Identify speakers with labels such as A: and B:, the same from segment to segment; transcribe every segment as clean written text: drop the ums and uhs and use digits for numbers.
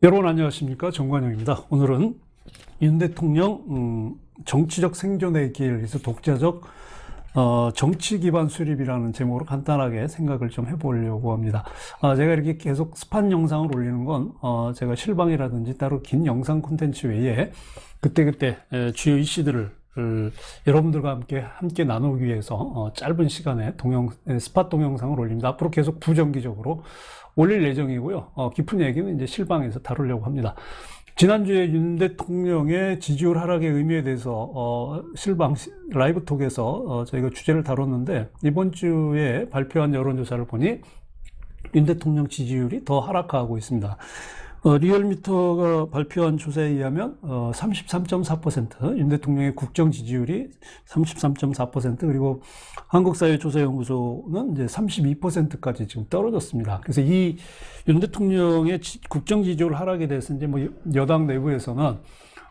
A: 여러분 안녕하십니까, 정관영입니다. 오늘은 윤 대통령 정치적 생존의 길에서 독자적 정치 기반 수립이라는 제목으로 간단하게 생각을 좀 해보려고 합니다. 제가 이렇게 계속 스판 영상을 올리는 건 제가 실방이라든지 따로 긴 영상 콘텐츠 외에 그때그때 주요 이슈들을 여러분들과 함께 나누기 위해서 짧은 시간에 스팟 동영상을 올립니다. 앞으로 계속 부정기적으로 올릴 예정이고요. 깊은 얘기는 이제 실방에서 다루려고 합니다. 지난주에 윤 대통령의 지지율 하락의 의미에 대해서 실방 라이브톡에서 저희가 주제를 다뤘는데, 이번 주에 발표한 여론조사를 보니 윤 대통령 지지율이 더 하락하고 있습니다. 리얼미터가 발표한 조사에 의하면 33.4%, 윤 대통령의 국정 지지율이 33.4%, 그리고 한국사회조사연구소는 이제 32%까지 지금 떨어졌습니다. 그래서 이 윤 대통령의 국정 지지율 하락에 대해서 이제 뭐 여당 내부에서는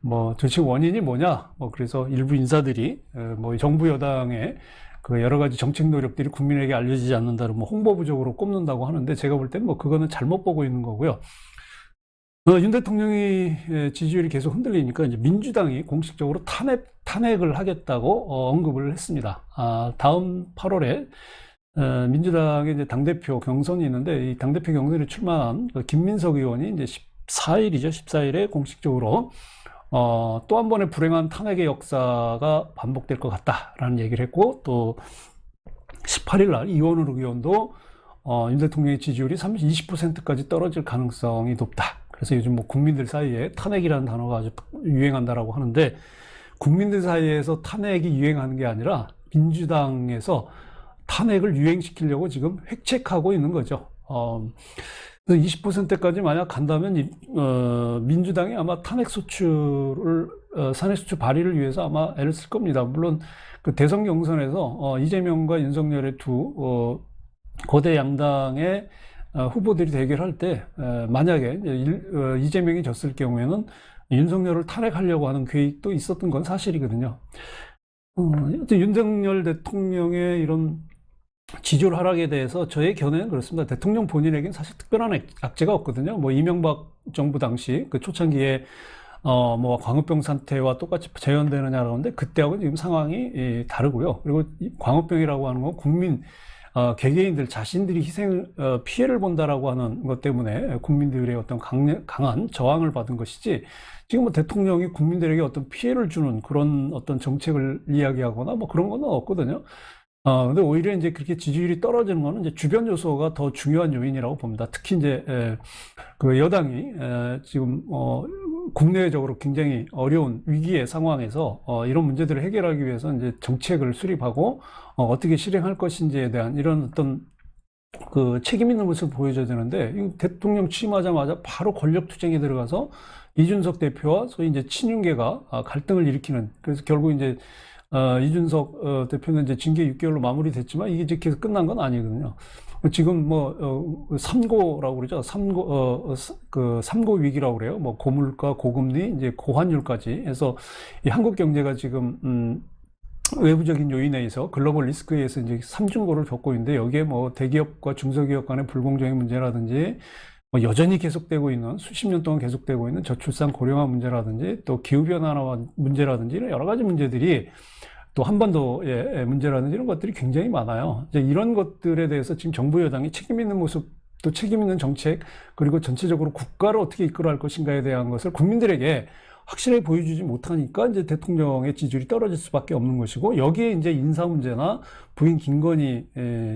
A: 뭐 도대체 원인이 뭐냐, 그래서 일부 인사들이 뭐 정부 여당의 그 여러 가지 정책 노력들이 국민에게 알려지지 않는다로 뭐 홍보 부족으로 꼽는다고 하는데, 제가 볼 때는 뭐 그거는 잘못 보고 있는 거고요. 윤 대통령이 지지율이 계속 흔들리니까 이제 민주당이 공식적으로 탄핵을 하겠다고 언급을 했습니다. 다음 8월에 민주당의 이제 당대표 경선이 있는데, 이 당대표 경선에 출마한 김민석 의원이 이제 14일이죠. 14일에 공식적으로 또 한 번의 불행한 탄핵의 역사가 반복될 것 같다라는 얘기를 했고, 또 18일 날 이원우 의원도 윤 대통령의 지지율이 20%까지 떨어질 가능성이 높다. 그래서 요즘 뭐 국민들 사이에 탄핵이라는 단어가 아주 유행한다라고 하는데, 국민들 사이에서 탄핵이 유행하는 게 아니라 민주당에서 탄핵을 유행시키려고 지금 획책하고 있는 거죠. 20%까지 만약 간다면 민주당이 아마 탄핵소추 발의를 위해서 아마 애를 쓸 겁니다. 물론 그 대선 경선에서 이재명과 윤석열의 두 거대 양당의 후보들이 대결할 때 만약에 이재명이 졌을 경우에는 윤석열을 탄핵하려고 하는 계획도 있었던 건 사실이거든요. 윤석열 대통령의 이런 지지율 하락에 대해서 저의 견해는 그렇습니다. 대통령 본인에게는 사실 특별한 악재가 없거든요. 뭐 이명박 정부 당시 그 초창기에 뭐 광우병 사태와 똑같이 재현되느냐라고 하는데, 그때하고는 지금 상황이 다르고요. 그리고 광우병이라고 하는 건 개개인들 자신들이 피해를 본다라고 하는 것 때문에 국민들의 어떤 강한 저항을 받은 것이지, 지금 뭐 대통령이 국민들에게 어떤 피해를 주는 그런 어떤 정책을 이야기하거나 뭐 그런 건 없거든요. 근데 오히려 이제 그렇게 지지율이 떨어지는 거는 이제 주변 요소가 더 중요한 요인이라고 봅니다. 특히 이제 그 여당이 지금 국내적으로 굉장히 어려운 위기의 상황에서 이런 문제들을 해결하기 위해서 이제 정책을 수립하고 어떻게 실행할 것인지에 대한 이런 어떤 그 책임 있는 모습을 보여줘야 되는데, 대통령 취임하자마자 바로 권력 투쟁에 들어가서 이준석 대표와 소위 이제 친윤계가 갈등을 일으키는, 그래서 결국 이제 이준석 대표는 이제 징계 6개월로 마무리됐지만 이게 이제 계속 끝난 건 아니거든요. 지금 뭐 삼고라고 그러죠. 삼고 위기라고 그래요. 뭐 고물가, 고금리, 이제 고환율까지 해서 이 한국 경제가 지금 외부적인 요인에 의해서 글로벌 리스크에 의해서 이제 삼중고를 겪고 있는데, 여기에 뭐 대기업과 중소기업 간의 불공정의 문제라든지, 뭐 여전히 계속되고 있는, 수십 년 동안 계속되고 있는 저출산 고령화 문제라든지, 또 기후변화 문제라든지, 이런 여러 가지 문제들이, 또 한반도의 문제라든지 이런 것들이 굉장히 많아요. 이제 이런 것들에 대해서 지금 정부 여당이 책임 있는 모습, 또 책임 있는 정책, 그리고 전체적으로 국가를 어떻게 이끌어갈 것인가에 대한 것을 국민들에게 확실하게 보여주지 못하니까 이제 대통령의 지지율이 떨어질 수밖에 없는 것이고, 여기에 이제 인사 문제나 부인 김건희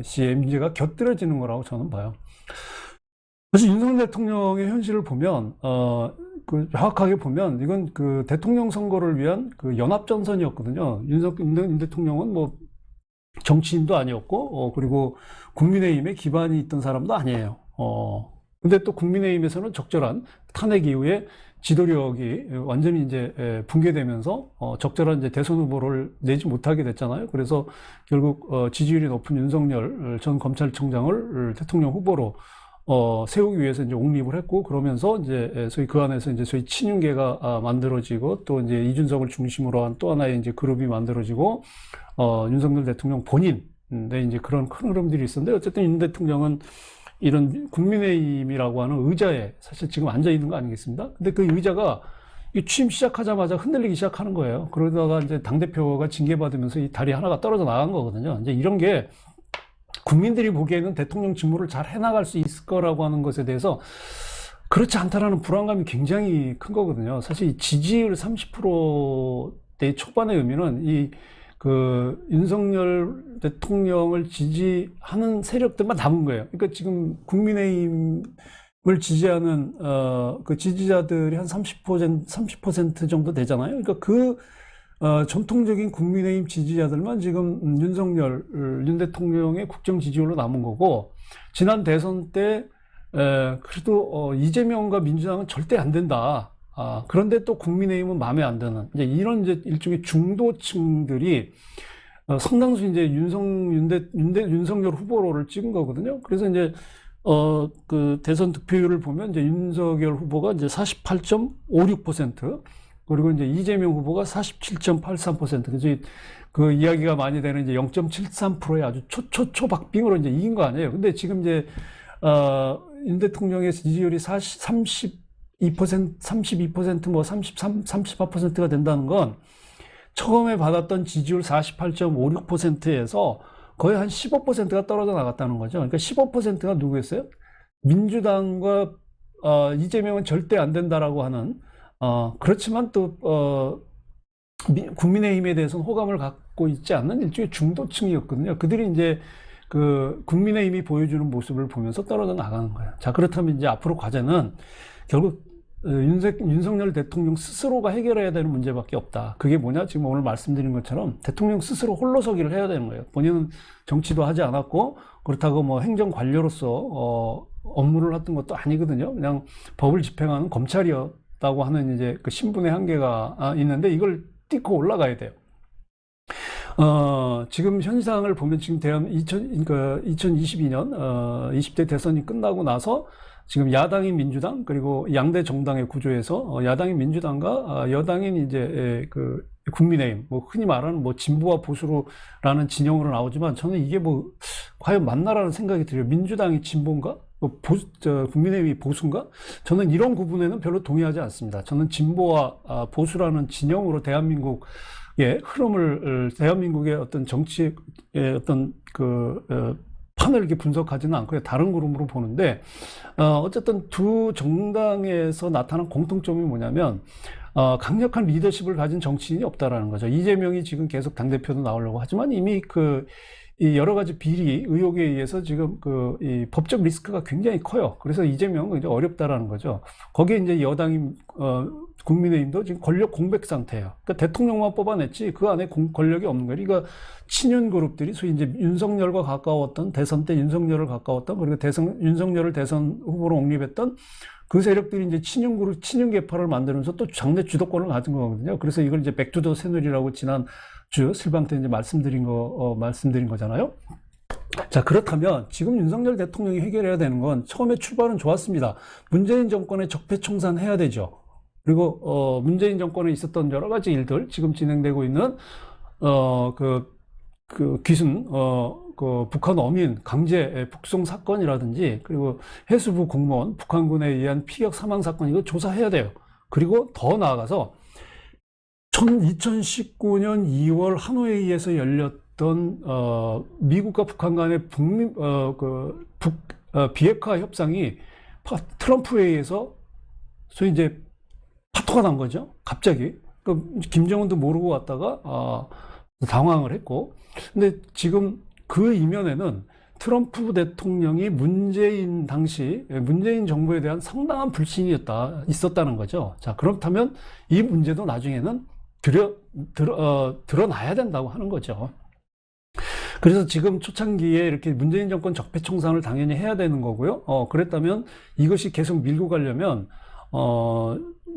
A: 씨의 문제가 곁들여지는 거라고 저는 봐요. 그래서 윤석열 대통령의 현실을 보면, 정확하게 보면 이건 그 대통령 선거를 위한 그 연합전선이었거든요. 윤 대통령은 뭐 정치인도 아니었고, 그리고 국민의힘에 기반이 있던 사람도 아니에요. 근데 또 국민의힘에서는 적절한 탄핵 이후에 지도력이 완전히 이제 붕괴되면서 적절한 이제 대선 후보를 내지 못하게 됐잖아요. 그래서 결국 지지율이 높은 윤석열 전 검찰총장을 대통령 후보로 세우기 위해서 이제 옹립을 했고, 그러면서 이제 소위 그 안에서 이제 소위 친윤계가 만들어지고, 또 이제 이준석을 중심으로 한 또 하나의 이제 그룹이 만들어지고, 윤석열 대통령 본인, 이제 그런 큰 흐름들이 있었는데, 어쨌든 윤 대통령은 이런 국민의힘이라고 하는 의자에 사실 지금 앉아 있는 거 아니겠습니까? 근데 그 의자가 이 취임 시작하자마자 흔들리기 시작하는 거예요. 그러다가 이제 당대표가 징계받으면서 이 다리 하나가 떨어져 나간 거거든요. 이제 이런 게 국민들이 보기에는 대통령 직무를 잘 해나갈 수 있을 거라고 하는 것에 대해서 그렇지 않다라는 불안감이 굉장히 큰 거거든요. 사실 지지율 30%대 초반의 의미는 윤석열 대통령을 지지하는 세력들만 남은 거예요. 그러니까 지금 국민의힘을 지지하는, 그 지지자들이 한 30% 정도 되잖아요. 그러니까 전통적인 국민의힘 지지자들만 지금 윤 대통령의 국정 지지율로 남은 거고, 지난 대선 때, 그래도, 이재명과 민주당은 절대 안 된다. 그런데 또 국민의힘은 마음에 안 드는, 이제 일종의 중도층들이, 상당수 이제 윤석열 후보를 찍은 거거든요. 그래서 이제, 그 대선 득표율을 보면 이제 윤석열 후보가 이제 48.56%, 그리고 이제 이재명 후보가 47.83%. 그래서 그 이야기가 많이 되는 이제 0.73%의 아주 초박빙으로 이제 이긴 거 아니에요. 근데 지금 이제, 윤 대통령의 지지율이 32%, 뭐 33, 34%가 된다는 건 처음에 받았던 지지율 48.56%에서 거의 한 15%가 떨어져 나갔다는 거죠. 그러니까 15%가 누구였어요? 민주당과 이재명은 절대 안 된다라고 하는, 그렇지만 또 국민의힘에 대해서는 호감을 갖고 있지 않는 일종의 중도층이었거든요. 그들이 이제 그 국민의힘이 보여주는 모습을 보면서 떨어져 나가는 거예요. 자, 그렇다면 이제 앞으로 과제는 결국 윤석열 대통령 스스로가 해결해야 되는 문제밖에 없다. 그게 뭐냐? 지금 오늘 말씀드린 것처럼 대통령 스스로 홀로서기를 해야 되는 거예요. 본인은 정치도 하지 않았고, 그렇다고 뭐 행정관료로서 업무를 했던 것도 아니거든요. 그냥 법을 집행하는 검찰이었다고 하는 이제 그 신분의 한계가 있는데, 이걸 딛고 올라가야 돼요. 지금 현상을 보면 지금 2022년 20대 대선이 끝나고 나서 지금 야당인 민주당, 그리고 양대 정당의 구조에서 야당인 민주당과 여당인 이제 그 국민의힘, 뭐 흔히 말하는 뭐 진보와 보수라는 진영으로 나오지만, 저는 이게 뭐 과연 맞나라는 생각이 들어요. 민주당이 진보인가? 국민의힘이 보수인가? 저는 이런 구분에는 별로 동의하지 않습니다. 저는 진보와 보수라는 진영으로 대한민국의 흐름을, 대한민국의 어떤 정치의 어떤 판을 이렇게 분석하지는 않고요. 다른 그룹으로 보는데, 어쨌든 두 정당에서 나타난 공통점이 뭐냐면, 강력한 리더십을 가진 정치인이 없다라는 거죠. 이재명이 지금 계속 당대표도 나오려고 하지만 이미 이 여러 가지 비리 의혹에 의해서 지금 이 법적 리스크가 굉장히 커요. 그래서 이재명은 이제 어렵다라는 거죠. 거기에 이제 여당인, 국민의힘도 지금 권력 공백 상태예요. 그러니까 대통령만 뽑아냈지 그 안에 권력이 없는 거예요. 그러니까 친윤 그룹들이 소위 이제 윤석열과 가까웠던, 대선 때 윤석열을 가까웠던, 그리고 윤석열을 대선 후보로 옹립했던 그 세력들이 이제 친윤 그룹, 친윤 계파를 만들면서 또 장내 주도권을 가진 거거든요. 그래서 이걸 이제 백투더 새누리라고 지난주 실방 때 이제 말씀드린 거잖아요. 자, 그렇다면 지금 윤석열 대통령이 해결해야 되는 건, 처음에 출발은 좋았습니다. 문재인 정권의 적폐청산해야 되죠. 그리고 문재인 정권에 있었던 여러 가지 일들, 지금 진행되고 있는 귀순 북한 어민 강제 북송 사건이라든지, 그리고 해수부 공무원 북한군에 의한 피격 사망 사건, 이거 조사해야 돼요. 그리고 더 나아가서 2019년 2월 하노이에서 열렸던 미국과 북한 간의 비핵화 협상이 트럼프에 의해서 소위 이제 파토가 난 거죠. 갑자기. 김정은도 모르고 왔다가 당황을 했고, 근데 지금 그 이면에는 트럼프 대통령이 문재인 정부에 대한 상당한 불신이 있었다는 거죠. 자, 그렇다면 이 문제도 나중에는 드러나야 된다고 하는 거죠. 그래서 지금 초창기에 이렇게 문재인 정권 적폐청산을 당연히 해야 되는 거고요. 그랬다면 이것이 계속 밀고 가려면,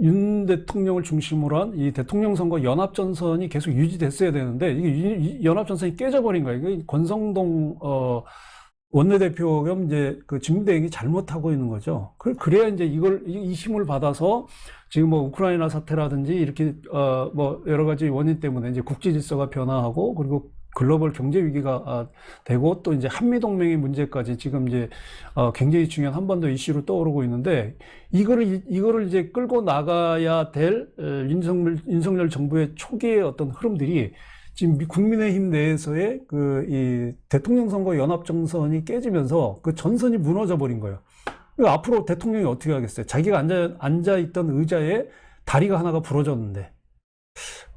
A: 윤 대통령을 중심으로 한 이 대통령 선거 연합전선이 계속 유지됐어야 되는데, 이게 연합전선이 깨져버린 거예요. 이게 권성동, 원내대표 겸 이제 그 직무대행이 잘못하고 있는 거죠. 그래야 이제 이 힘을 받아서 지금 뭐 우크라이나 사태라든지 이렇게, 뭐 여러 가지 원인 때문에 이제 국제 질서가 변화하고, 그리고 글로벌 경제 위기가 되고 또 이제 한미 동맹의 문제까지 지금 이제 굉장히 중요한 한반도 이슈로 떠오르고 있는데 이거를 이제 끌고 나가야 될 윤석열 정부의 초기의 어떤 흐름들이 지금 국민의힘 내에서의 이 대통령 선거 연합정선이 깨지면서 그 전선이 무너져 버린 거예요. 앞으로 대통령이 어떻게 하겠어요? 자기가 앉아있던 의자에 다리가 하나가 부러졌는데,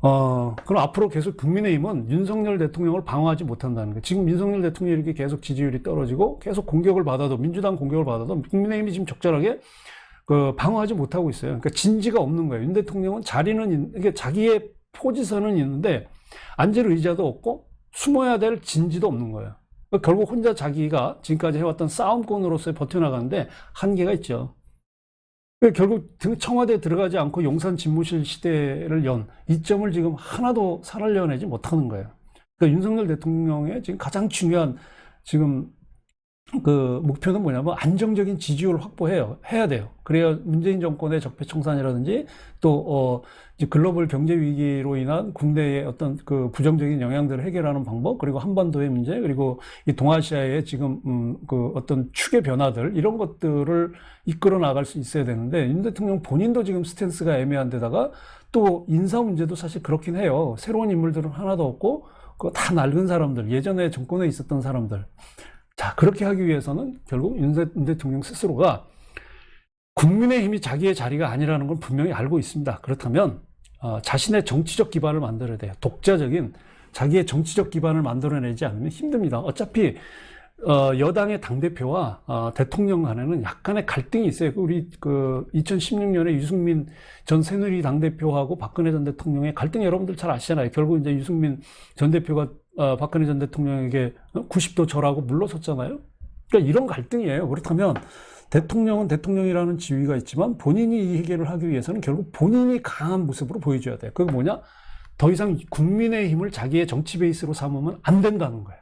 A: 그럼 앞으로 계속 국민의힘은 윤석열 대통령을 방어하지 못한다는 거예요. 지금 윤석열 대통령이 이렇게 계속 지지율이 떨어지고 계속 공격을 받아도, 민주당 공격을 받아도 국민의힘이 지금 적절하게 방어하지 못하고 있어요. 그러니까 진지가 없는 거예요. 윤 대통령은 그러니까 자기의 포지션은 있는데 앉을 의자도 없고 숨어야 될 진지도 없는 거예요. 결국 혼자 자기가 지금까지 해왔던 싸움꾼으로서의 버텨나가는데 한계가 있죠. 결국 청와대에 들어가지 않고 용산 집무실 시대를 연 이점을 지금 하나도 살려내지 못하는 거예요. 그러니까 윤석열 대통령의 지금 가장 중요한 지금 목표는 뭐냐면 안정적인 지지율을 해야 돼요. 그래야 문재인 정권의 적폐청산이라든지 또 이제 글로벌 경제 위기로 인한 국내의 어떤 부정적인 영향들을 해결하는 방법, 그리고 한반도의 문제, 그리고 이 동아시아의 지금 어떤 축의 변화들, 이런 것들을 이끌어 나갈 수 있어야 되는데, 윤 대통령 본인도 지금 스탠스가 애매한 데다가 또 인사 문제도 사실 그렇긴 해요. 새로운 인물들은 하나도 없고 다 낡은 사람들, 예전에 정권에 있었던 사람들. 자, 그렇게 하기 위해서는 결국 윤 대통령 스스로가 국민의힘이 자기의 자리가 아니라는 걸 분명히 알고 있습니다. 그렇다면 자신의 정치적 기반을 만들어야 돼요. 독자적인 자기의 정치적 기반을 만들어내지 않으면 힘듭니다. 어차피 여당의 당대표와 대통령 간에는 약간의 갈등이 있어요. 우리 2016년에 유승민 전 새누리 당대표하고 박근혜 전 대통령의 갈등, 여러분들 잘 아시잖아요. 결국 이제 유승민 전 대표가 박근혜 전 대통령에게 90도 절하고 물러섰잖아요. 그러니까 이런 갈등이에요. 그렇다면 대통령은 대통령이라는 지위가 있지만 본인이 이 해결을 하기 위해서는 결국 본인이 강한 모습으로 보여줘야 돼요. 그게 뭐냐? 더 이상 국민의 힘을 자기의 정치 베이스로 삼으면 안 된다는 거예요.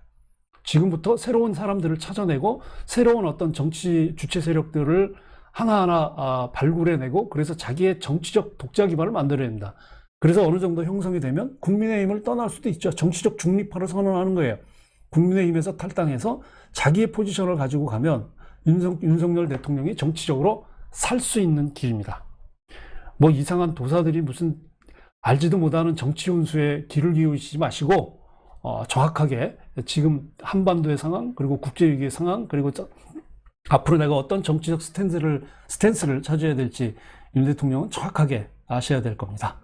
A: 지금부터 새로운 사람들을 찾아내고 새로운 어떤 정치 주체 세력들을 하나하나 발굴해내고, 그래서 자기의 정치적 독자 기반을 만들어야 됩니다. 그래서 어느 정도 형성이 되면 국민의힘을 떠날 수도 있죠. 정치적 중립화를 선언하는 거예요. 국민의힘에서 탈당해서 자기의 포지션을 가지고 가면 윤석열 대통령이 정치적으로 살 수 있는 길입니다. 뭐 이상한 도사들이 무슨 알지도 못하는 정치 혼수에 귀를 기울이시지 마시고 정확하게 지금 한반도의 상황, 그리고 국제위기의 상황, 그리고 앞으로 내가 어떤 정치적 스탠스를 차지해야 될지 윤 대통령은 정확하게 아셔야 될 겁니다.